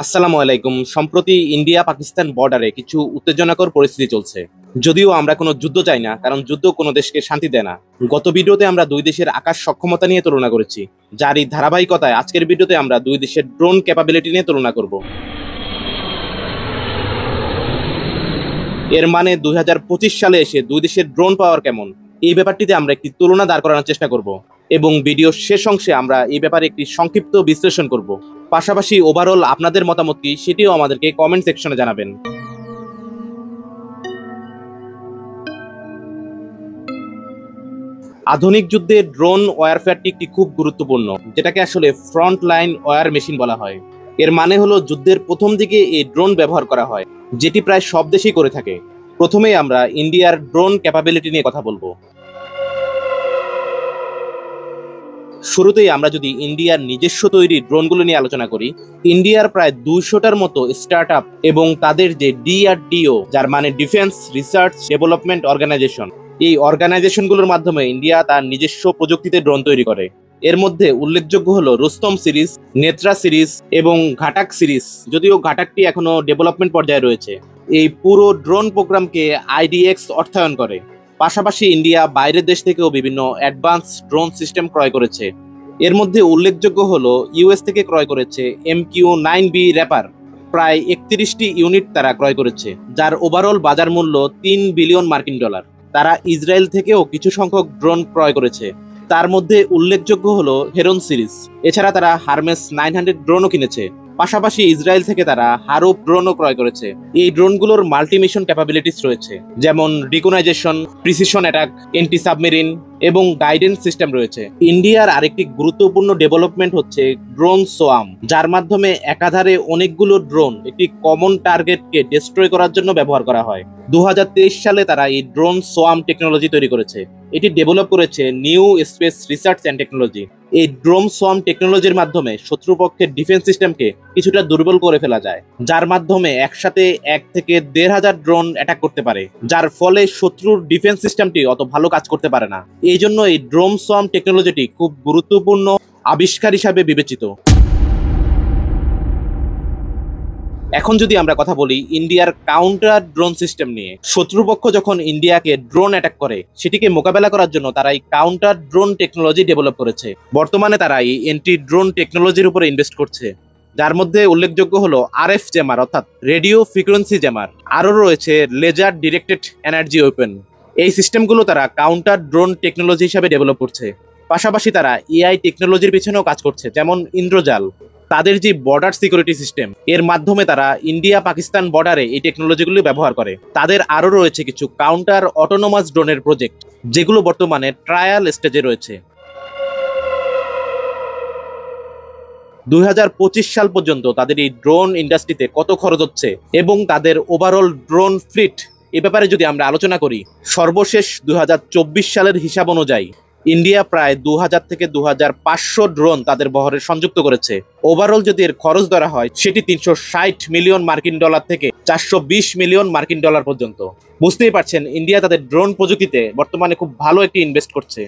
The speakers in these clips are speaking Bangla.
আসসালামু আলাইকুম। সম্প্রতি ইন্ডিয়া পাকিস্তান বর্ডারে কিছু উত্তেজনাকর পরিস্থিতি চলছে। যদিও আমরা কোনো যুদ্ধ চাই না, কারণ যুদ্ধ কোনো দেশকে শান্তি দেয় না। গত ভিডিওতে আমরা দুই দেশের আকাশ সক্ষমতা নিয়ে তুলনা করেছি, যার এই ধারাবাহিকতায় আজকের ভিডিওতে আমরা দুই দেশের ড্রোন ক্যাপাবিলিটি নিয়ে তুলনা করব। এর মানে 2025 সালে এসে দুই দেশের ড্রোন পাওয়ার কেমন, এই ব্যাপারটিতে আমরা একটি তুলনা দাঁড় করানোর চেষ্টা করব এবং ভিডিওর শেষ অংশে আমরা এই ব্যাপারে একটি সংক্ষিপ্ত বিশ্লেষণ করব। পাশাপাশি ওভারঅল আপনাদের মতামত কি সেটিও আমাদেরকে কমেন্ট সেকশনে জানাবেন। আধুনিক যুদ্ধে ড্রোন ওয়ারফেয়ারটি একটি খুব গুরুত্বপূর্ণ, যেটাকে আসলে ফ্রন্ট লাইন ওয়্যার মেশিন বলা হয়। এর মানে হলো যুদ্ধের প্রথম দিকে এই ড্রোন ব্যবহার করা হয়, যেটি প্রায় সব দেশেই করে থাকে। প্রথমেই আমরা ইন্ডিয়ার ড্রোন ক্যাপাবিলিটি নিয়ে কথা বলবো। শুরুতেই আমরা যদি ইন্ডিয়ার নিজস্ব তৈরি ড্রোনগুলো নিয়ে আলোচনা করি, ইন্ডিয়ার প্রায় 200টার মতো স্টার্ট আপ এবং তাদের যে ডিআরডিও, যার মানে ডিফেন্স রিসার্চ ডেভেলপমেন্ট অর্গানাইজেশন, এই অর্গানাইজেশনগুলোর মাধ্যমে ইন্ডিয়া তার নিজস্ব প্রযুক্তিতে ড্রোন তৈরি করে। এর মধ্যে উল্লেখযোগ্য হলো রুস্তম সিরিজ, নেত্রা সিরিজ এবং ঘাটাক সিরিজ, যদিও ঘাটাকটি এখনো ডেভেলপমেন্ট পর্যায়ে রয়েছে। এই পুরো ড্রোন প্রোগ্রামকে আইডিএক্স অর্থায়ন করে। পাশাপাশি ইন্ডিয়া বাইরের দেশ থেকেও বিভিন্ন অ্যাডভান্স ড্রোন সিস্টেম ক্রয় করেছে। এর মধ্যে উল্লেখযোগ্য হলো ইউএস থেকে ক্রয় করেছে MQ-9B র্যাপার, প্রায় 31টি ইউনিট তারা ক্রয় করেছে, যার ওভারঅল বাজার মূল্য $3 বিলিয়ন। তারা ইসরায়েল থেকেও কিছু সংখ্যক ড্রোন ক্রয় করেছে, তার মধ্যে উল্লেখযোগ্য হলো হেরন সিরিজ। এছাড়া তারা হারমেস 900 ড্রোনও কিনেছে। পাশাপাশি ইসরায়েল থেকে তারা হারুপ ড্রোনও ক্রয় করেছে। এই ড্রোনগুলোর মাল্টিমিশন ক্যাপাবিলিটিস রয়েছে, যেমন recognition, precision attack, anti submarine এবং গাইডেন্স সিস্টেম রয়েছে। ইন্ডিয়ার আরেকটি গুরুত্বপূর্ণ ডেভেলপমেন্ট হচ্ছে ড্রোন সোয়াম, যার মাধ্যমে একাধারে অনেকগুলো ড্রোন একটি কমন টার্গেটকে ডিস্ট্রয় করার জন্য ব্যবহার করা হয়। 2023 সালে তারা এই ড্রোন সোয়াম টেকনোলজি তৈরি করেছে। এটি ডেভেলপ করেছে new space research and technology. এই ড্রোন সোয়াম টেকনোলজির মাধ্যমে শত্রুপক্ষের ডিফেন্স সিস্টেমকে কিছুটা দুর্বল করে ফেলা যায়, যার মাধ্যমে একসাথে 1 থেকে 1,500 ড্রোন অ্যাটাক করতে পারে, যার ফলে শত্রুর ডিফেন্স সিস্টেমটি অত ভালো কাজ করতে পারে না। এই জন্য এই ড্রোন সোয়াম টেকনোলজিটি খুব গুরুত্বপূর্ণ আবিষ্কার হিসাবে বিবেচিত। এখন যদি আমরা কথা বলি ইন্ডিয়ার কাউন্টার ড্রোন সিস্টেম নিয়ে, শত্রুপক্ষ যখন ইন্ডিয়াকে ড্রোন অ্যাটাক করে, সেটিকে মোকাবেলা করার জন্য তারা এই কাউন্টার ড্রোন টেকনোলজি ডেভেলপ করেছে। বর্তমানে তারা এই এন্টি ড্রোন টেকনোলজির উপরে ইনভেস্ট করছে, যার মধ্যে উল্লেখযোগ্য হলো RF জ্যামার অর্থাৎ রেডিও ফ্রিকোয়েন্সি জ্যামার, আরও রয়েছে লেজার ডিরেক্টেড এনার্জি ওয়েপন। এই সিস্টেমগুলো তারা কাউন্টার ড্রোন টেকনোলজি হিসাবে ডেভেলপ করছে। পাশাপাশি তারা AI টেকনোলজির পিছনেও কাজ করছে, যেমন ইন্দ্রজাল। তাদের যে বর্ডার সিকিউরিটি সিস্টেম, এর মাধ্যমে তারা ইন্ডিয়া পাকিস্তান বর্ডারে এই টেকনোলজিগুলো ব্যবহার করে। তাদের আরও রয়েছে কিছু কাউন্টার অটোনোমাস ড্রোনের প্রজেক্ট, যেগুলো বর্তমানে ট্রায়াল স্টেজে রয়েছে। 2025 সাল পর্যন্ত তাদের এই ড্রোন ইন্ডাস্ট্রিতে কত খরচ হচ্ছে এবং তাদের ওভারঅল ড্রোন ফ্লিট, এ ব্যাপারে যদি আমরা আলোচনা করি, সর্বশেষ 2024 সালের হিসাব অনুযায়ী ইন্ডিয়া প্রায় 2000 থেকে 2500 ড্রোন তাদের বহরে সংযুক্ত করেছে। ওভারঅল যদি এর খরচ ধরা হয়, সেটি $360 মিলিয়ন থেকে $420 মিলিয়ন পর্যন্ত। বুঝতেই পারছেন ইন্ডিয়া তাদের ড্রোন প্রযুক্তিতে বর্তমানে খুব ভালো একটি ইনভেস্ট করছে।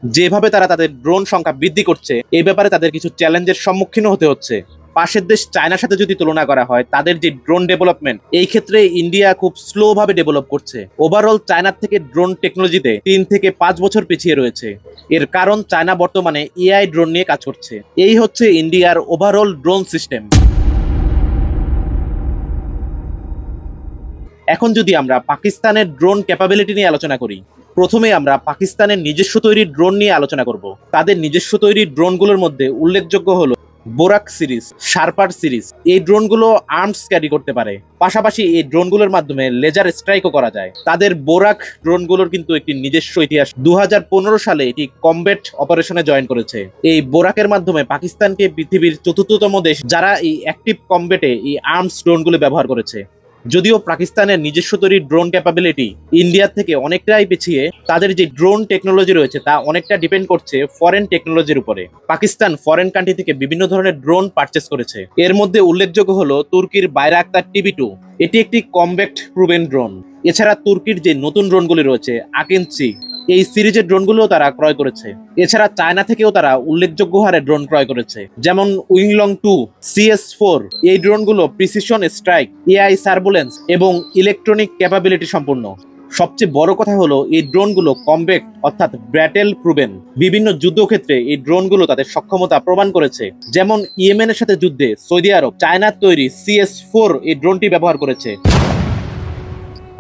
যেভাবে তারা তাদের ড্রোন সংখ্যা বৃদ্ধি করছে, এই ব্যাপারে তাদের কিছু চ্যালেঞ্জের সম্মুখীন হতে হচ্ছে। পাশের দেশ চায়নার সাথে যদি তুলনা করা হয়, তাদের যে ড্রোন ডেভেলপমেন্ট, এই ক্ষেত্রে ইন্ডিয়া খুব স্লো ভাবে ডেভেলপ করছে। ওভারঅল চায়নার থেকে ড্রোন টেকনোলজিতে 3 থেকে 5 বছর পিছিয়ে রয়েছে। এর কারণ চায়না বর্তমানে AI ড্রোন নিয়ে কাজ করছে। এই হচ্ছে ইন্ডিয়ার ওভারঅল ড্রোন সিস্টেম। এখন যদি আমরা পাকিস্তানের ড্রোন ক্যাপাবিলিটি নিয়ে আলোচনা করি, প্রথমে আমরা পাকিস্তানের নিজস্ব তৈরি ড্রোন নিয়ে আলোচনা করব। তাদের নিজস্ব তৈরি ড্রোনগুলোর মধ্যে উল্লেখযোগ্য হলো বোরাক সিরিজ, শার্পার সিরিজ। এই ড্রোনগুলো আর্মস ক্যারি করতে পারে। পাশাপাশি এই ড্রোনগুলোর মাধ্যমে লেজার স্ট্রাইকও করা যায়। তাদের বোরাক ড্রোনগুলোর কিন্তু একটি নিজস্ব ইতিহাস। 2015 সালে এটি কমব্যাট অপারেশনে জয়েন করেছে। এই বোরাকের মাধ্যমে পাকিস্তানকে পৃথিবীর 4র্থতম দেশ যারা এই অ্যাক্টিভ কমব্যাটে এই আর্মস ড্রোনগুলো ব্যবহার করেছে। যদিও পাকিস্তানের নিজস্ব তৈরি ড্রোন ক্যাপাবিলিটি ইন্ডিয়ার থেকে অনেকটাই পিছিয়ে, তাদের যে ড্রোন টেকনোলজি রয়েছে তা অনেকটা ডিপেন্ড করছে ফরেন টেকনোলজির উপরে। পাকিস্তান ফরেন কান্ট্রি থেকে বিভিন্ন ধরনের ড্রোন পারচেস করেছে। এর মধ্যে উল্লেখযোগ্য হলো তুর্কির বাইরাক্তার TB2। এটি একটি কমব্যাট প্রুভেন ড্রোন। এছাড়া তুর্কির যে নতুন ড্রোনগুলি রয়েছে আকিনচি, এই সিরিজের ড্রোনগুলো তারা ক্রয় করেছে। এছাড়া চায়না থেকেও তারা উল্লেখযোগ্য হারে ড্রোন ক্রয় করেছে, যেমন উইংলং 2, CS4। এই ড্রোনগুলো প্রিসিশন স্ট্রাইক, এআই সার্ভুলেন্স এবং ইলেকট্রনিক ক্যাপাবিলিটি সম্পূর্ণ। সবচেয়ে বড় কথা হলো এই ড্রোনগুলো কমব্যাক্ট অর্থাৎ ব্যাটেল প্রুভেন। বিভিন্ন যুদ্ধক্ষেত্রে এই ড্রোনগুলো তাদের সক্ষমতা প্রমাণ করেছে। যেমন ইয়েমেনের সাথে যুদ্ধে সৌদি আরব চায়নার তৈরি CS4 এই ড্রোনটি ব্যবহার করেছে।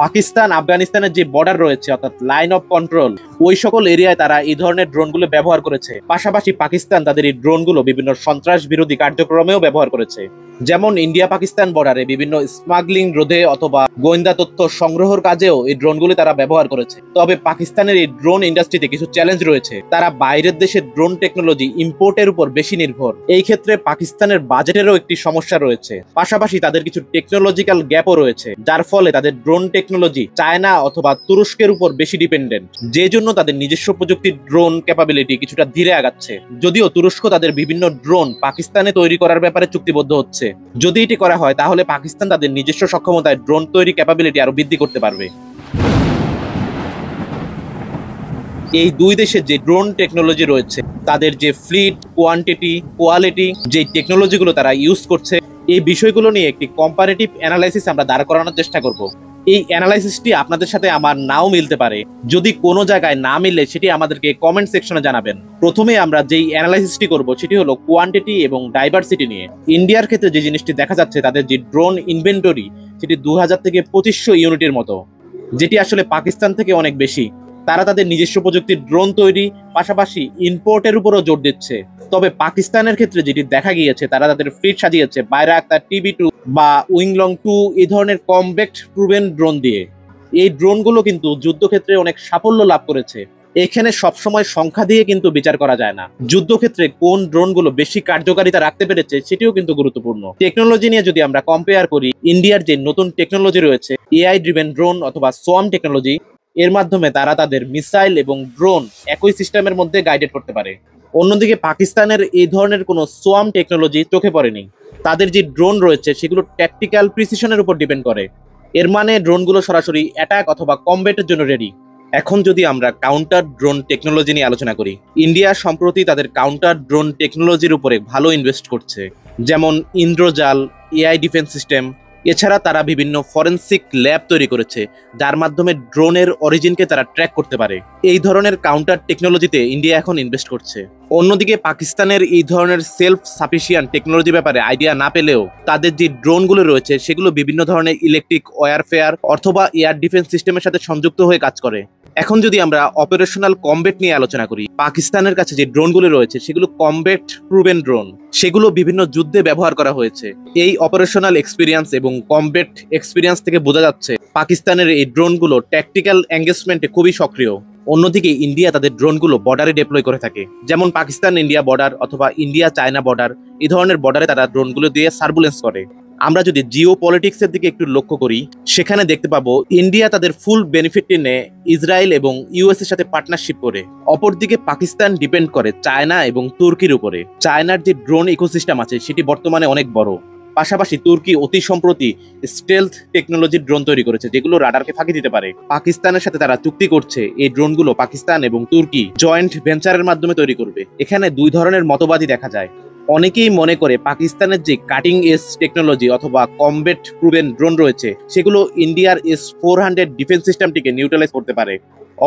পাকিস্তান আফগানিস্তানের যে বর্ডার রয়েছে অর্থাৎ লাইন অফ কন্ট্রোল, ওই সকল এরিয়ায় তারা এই ধরনের ড্রোনগুলো ব্যবহার করেছে। পাশাপাশি পাকিস্তান তাদের এই ড্রোনগুলো বিভিন্ন সন্ত্রাস বিরোধী কার্যক্রমেও ব্যবহার করেছে। যেমন ইন্ডিয়া পাকিস্তান বর্ডারে বিভিন্ন স্মাগলিং রোধে অথবা গোয়েন্দা তথ্য সংগ্রহের কাজেও এই ড্রোনগুলি তারা ব্যবহার করেছে। তবে পাকিস্তানের এই ড্রোন ইন্ডাস্ট্রিতে কিছু চ্যালেঞ্জ রয়েছে। তারা বাইরের দেশের ড্রোন টেকনোলজি ইম্পোর্টের উপর বেশি নির্ভর। এই ক্ষেত্রে পাকিস্তানের বাজেটেরও একটি সমস্যা রয়েছে। পাশাপাশি তাদের কিছু টেকনোলজিক্যাল গ্যাপও রয়েছে, যার ফলে তাদের ড্রোন টেকনোলজি চায়না অথবা তুরস্কের উপর বেশি ডিপেন্ডেন্ট, যে জন্য তাদের নিজস্ব প্রযুক্তির ড্রোন ক্যাপাবিলিটি কিছুটা ধীরে আগাচ্ছে। যদিও তুরস্ক তাদের বিভিন্ন ড্রোন পাকিস্তানে তৈরি করার ব্যাপারে চুক্তিবদ্ধ হচ্ছে। যদি এটি করা হয় তাহলে পাকিস্তান তাদের নিজস্ব সক্ষমতায় ড্রোন তৈরি ক্যাপাবিলিটি আরো বৃদ্ধি করতে পারবে। এই দুই দেশের যে ড্রোন টেকনোলজি রয়েছে, তাদের যে ফ্লিট, কোয়ান্টিটি, কোয়ালিটি, যে টেকনোলজিগুলো তারা ইউজ করছে, এই বিষয়গুলো নিয়ে একটি কম্পারেটিভ অ্যানালাইসিস আমরা দাঁড় করানোর চেষ্টা করব। এই অ্যানালাইসিসটি আপনাদের সাথে আমার নাও মিলতে পারে। যদি কোনো জায়গায় না মিললে সেটি আমাদেরকে কমেন্ট সেকশনে জানাবেন। প্রথমে আমরা যেই অ্যানালাইসিসটি করব সেটি হলো কোয়ান্টিটি এবং ডাইভার্সিটি নিয়ে। ইন্ডিয়ার ক্ষেত্রে যে জিনিসটি দেখা যাচ্ছে, তাদের যে ড্রোন ইনভেন্টরি সেটি 2000 থেকে 2500 ইউনিটের মতো, যেটি আসলে পাকিস্তান থেকে অনেক বেশি। তারা তাদের নিজস্ব প্রযুক্তির ড্রোন তৈরি পাশাপাশি ইম্পোর্টের উপরও জোর দিচ্ছে। তবে পাকিস্তানের ক্ষেত্রে যেটি দেখা গিয়েছে, তারা তাদের ফ্লিট সাজিয়েছে বাইরাক্তার TB2 বা উইংলং 2 এই ধরনের কমব্যাক্ট প্রুভেন ড্রোন দিয়ে। এই ড্রোনগুলো কিন্তু যুদ্ধক্ষেত্রে অনেক সাফল্য লাভ করেছে। এখানে সবসময় সংখ্যা দিয়ে কিন্তু বিচার করা যায় না। যুদ্ধক্ষেত্রে কোন ড্রোনগুলো বেশি কার্যকারিতা রাখতে পেরেছে সেটিও কিন্তু গুরুত্বপূর্ণ। টেকনোলজি নিয়ে যদি আমরা কম্পেয়ার করি, ইন্ডিয়ার যে নতুন টেকনোলজি রয়েছে AI ড্রিভেন ড্রোন অথবা সোয়াম টেকনোলজি, এর মাধ্যমে তারা তাদের মিসাইল এবং ড্রোন একই সিস্টেমের মধ্যে গাইডেড করতে পারে। অন্যদিকে পাকিস্তানের এই ধরনের কোনো সোয়াম টেকনোলজি চোখে পড়েনি। তাদের যে ড্রোন রয়েছে সেগুলো ট্যাকটিক্যাল প্রিসিশনের উপর ডিপেন্ড করে। এর মানে ড্রোনগুলো সরাসরি অ্যাটাক অথবা কমব্যাটের জন্য রেডি। এখন যদি আমরা কাউন্টার ড্রোন টেকনোলজি নিয়ে আলোচনা করি, ইন্ডিয়া সম্প্রতি তাদের কাউন্টার ড্রোন টেকনোলজির উপরে ভালো ইনভেস্ট করছে। যেমন ইন্দ্রজাল, AI ডিফেন্স সিস্টেম। এছাড়া তারা বিভিন্ন ফরেনসিক ল্যাব তৈরি করেছে, যার মাধ্যমে ড্রোনের অরিজিনকে তারা ট্র্যাক করতে পারে। এই ধরনের কাউন্টার টেকনোলজিতে ইন্ডিয়া এখন ইনভেস্ট করছে। অন্যদিকে পাকিস্তানের এই ধরনের সেলফ সাফিসিয়েন্ট টেকনোলজি ব্যাপারে আইডিয়া না পেলেও তাদের যে ড্রোনগুলো রয়েছে সেগুলো বিভিন্ন ধরনের ইলেকট্রিক ওয়ারফেয়ার অথবা এয়ার ডিফেন্স সিস্টেমের সাথে সংযুক্ত হয়ে কাজ করে। এখন যদি আমরা অপারেশনাল কমব্যাট নিয়ে আলোচনা করি, পাকিস্তানের কাছে যে ড্রোনগুলো রয়েছে সেগুলো কমব্যাট প্রুভেন ড্রোন। সেগুলো বিভিন্ন যুদ্ধে ব্যবহার করা হয়েছে। এই অপারেশনাল এক্সপিরিয়েন্স এবং কমব্যাট এক্সপিরিয়েন্স থেকে বোঝা যাচ্ছে পাকিস্তানের এই ড্রোনগুলো ট্যাকটিক্যাল এঙ্গেজমেন্টে খুবই সক্রিয়। অন্যদিকে ইন্ডিয়া তাদের ড্রোনগুলো বর্ডারে ডিপ্লয় করে থাকে, যেমন পাকিস্তান ইন্ডিয়া বর্ডার অথবা ইন্ডিয়া চায়না বর্ডার। এই ধরনের বর্ডারে তারা ড্রোনগুলো দিয়ে সার্ভুলেন্স করে। আমরা যদি জিও পলিটিক্সের দিকে একটু লক্ষ্য করি, সেখানে দেখতে পাবো ইন্ডিয়া তাদের ফুল বেনিফিটটি নেয় ইসরায়েল এবং US এর সাথে পার্টনারশিপ করে। অপরদিকে পাকিস্তান ডিপেন্ড করে চায়না এবং তুর্কির উপরে। চায়নার যে ড্রোন ইকোসিস্টেম আছে সেটি বর্তমানে অনেক বড়। পাশাপাশি তুর্কি অতি সম্প্রতি স্টেলথ টেকনোলজির ড্রোন তৈরি করেছে, যেগুলো রাডারকে ফাঁকি দিতে পারে। পাকিস্তানের সাথে তারা চুক্তি করছে এই ড্রোনগুলো পাকিস্তান এবং তুর্কি জয়েন্ট ভেঞ্চারের মাধ্যমে তৈরি করবে। এখানে দুই ধরনের মতবাদই দেখা যায়। অনেকেই মনে করে পাকিস্তানের যে কাটিং এজ টেকনোলজি অথবা কমব্যাট প্রুভেন ড্রোন রয়েছে সেগুলো ইন্ডিয়ার S-400 ডিফেন্স সিস্টেমটিকে নিউট্রালাইজ করতে পারে।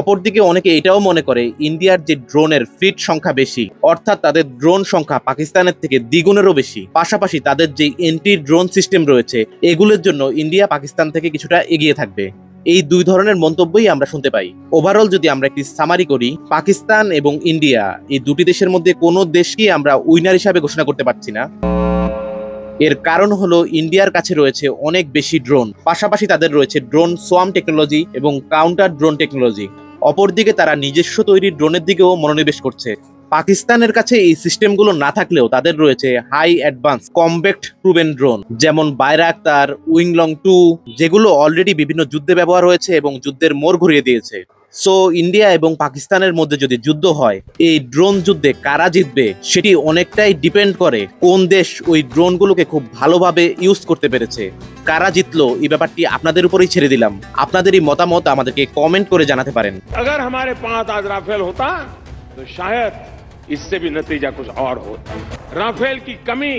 অপরদিকে অনেকে এটাও মনে করে ইন্ডিয়ার যে ড্রোনের ফ্লিট সংখ্যা বেশি, অর্থাৎ তাদের ড্রোন সংখ্যা পাকিস্তানের থেকে দ্বিগুণেরও বেশি। পাশাপাশি তাদের যে এন্টি ড্রোন সিস্টেম রয়েছে এগুলোর জন্য ইন্ডিয়া পাকিস্তান থেকে কিছুটা এগিয়ে থাকবে। এই দুই ধরনের মন্তব্যই আমরা শুনতে পাই। ওভারঅল যদি আমরা একটি সামারি করি, পাকিস্তান এবং ইন্ডিয়া এই দুটি দেশের মধ্যে কোনো দেশকেই আমরা উইনার হিসাবে ঘোষণা করতে পারছি না। এর কারণ হলো ইন্ডিয়ার কাছে রয়েছে অনেক বেশি ড্রোন, পাশাপাশি তাদের রয়েছে ড্রোন সোয়াম টেকনোলজি এবং কাউন্টার ড্রোন টেকনোলজি। অপরদিকে তারা নিজস্ব তৈরি ড্রোনের দিকেও মনোনিবেশ করছে। পাকিস্তানের কাছে এই সিস্টেমগুলো না থাকলেও তাদের রয়েছে high advance combat proven drone, যেমন বাইরাক্তার, উইংলং 2, যেগুলো অলরেডি বিভিন্ন যুদ্ধে ব্যবহার হয়েছে এবং যুদ্ধের মোড় ঘুরিয়ে দিয়েছে। সো ইন্ডিয়া এবং পাকিস্তানের মধ্যে যদি যুদ্ধ হয়, এই ড্রোন যুদ্ধে কারা জিতবে সেটি অনেকটাই ডিপেন্ড করে কোন দেশ ওই ড্রোনগুলোকে খুব ভালোভাবে ইউজ করতে পেরেছে। কারা জিতলো এই ব্যাপারটি আপনাদের উপরেই ছেড়ে দিলাম। আপনাদেরই মতামত আমাদেরকে কমেন্ট করে জানাতে পারেন। अगर हमारे पास आज राफेल होता तो शायद इससे भी नतीजा कुछ और होता। राफेल की कमी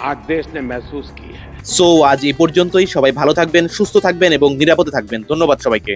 आज देश ने महसूस की है। সো আজ এই পর্যন্তই। সবাই ভালো থাকবেন, সুস্থ থাকবেন এবং নিরাপদে থাকবেন। ধন্যবাদ সবাইকে।